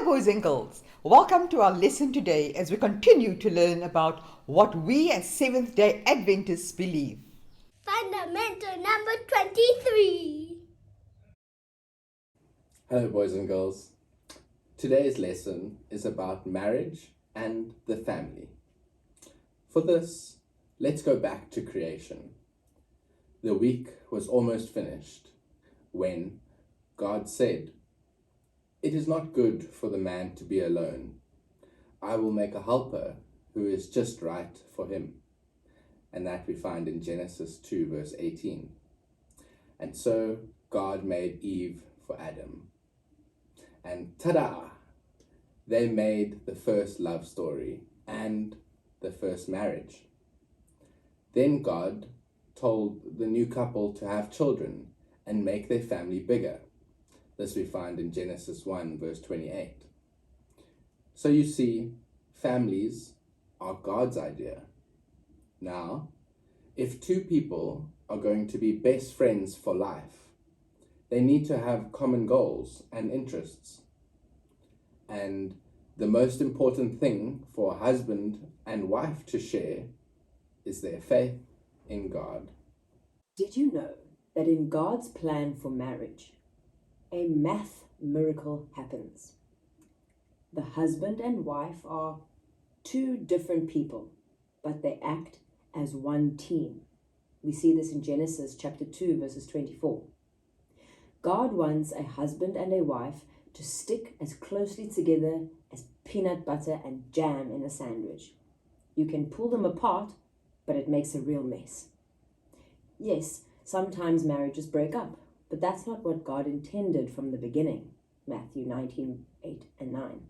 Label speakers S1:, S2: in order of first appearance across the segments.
S1: boys and girls. Welcome to our lesson today as we continue to learn about what we as Seventh day Adventists believe.
S2: Fundamental number 23.
S3: Hello, boys and girls. Today's lesson is about marriage and the family. For this, let's go back to creation. The week was almost finished when God said, "It is not good for the man to be alone. I will make a helper who is just right for him." And that we find in Genesis 2 verse 18. And so God made Eve for Adam. And ta-da! They made the first love story and the first marriage. Then God told the new couple to have children and make their family bigger. This we find in Genesis 1 verse 28. So you see, families are God's idea. Now, if two people are going to be best friends for life, they need to have common goals and interests. And the most important thing for a husband and wife to share is their faith in God.
S4: Did you know that in God's plan for marriage, a math miracle happens? The husband and wife are two different people, but they act as one team. We see this in Genesis chapter 2, verses 24. God wants a husband and a wife to stick as closely together as peanut butter and jam in a sandwich. You can pull them apart, but it makes a real mess. Yes, sometimes marriages break up, but that's not what God intended from the beginning. Matthew 19, 8 and 9.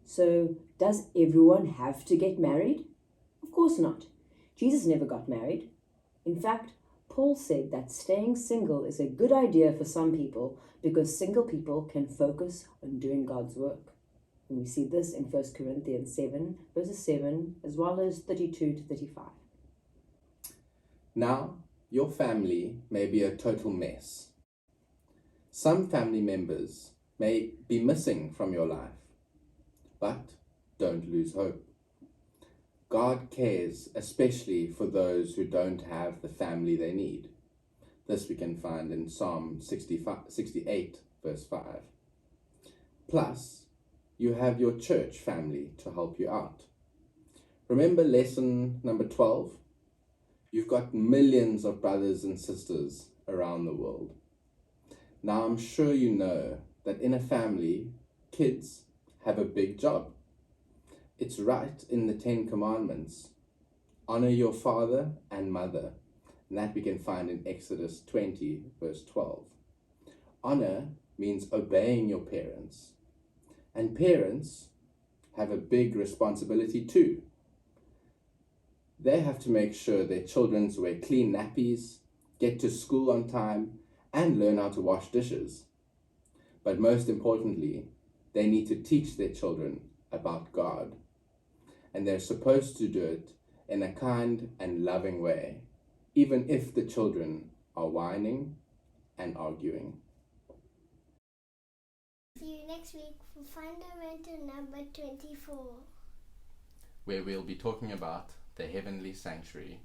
S4: So, does everyone have to get married? Of course not. Jesus never got married. In fact, Paul said that staying single is a good idea for some people because single people can focus on doing God's work. And we see this in 1 Corinthians 7, verses 7, as well as 32 to 35.
S3: Now, your family may be a total mess. Some family members may be missing from your life, but don't lose hope. God cares especially for those who don't have the family they need. This we can find in Psalm 68, verse 5. Plus, you have your church family to help you out. Remember lesson number 12? You've got millions of brothers and sisters around the world. Now I'm sure you know that in a family, kids have a big job. It's right in the 10 Commandments. Honor your father and mother. And that we can find in Exodus 20, verse 12. Honor means obeying your parents. And parents have a big responsibility too. They have to make sure their children wear clean nappies, get to school on time, and learn how to wash dishes. But most importantly, they need to teach their children about God. And they're supposed to do it in a kind and loving way, even if the children are whining and arguing.
S2: See you next week for fundamental number 24.
S3: Where we'll be talking about the heavenly sanctuary.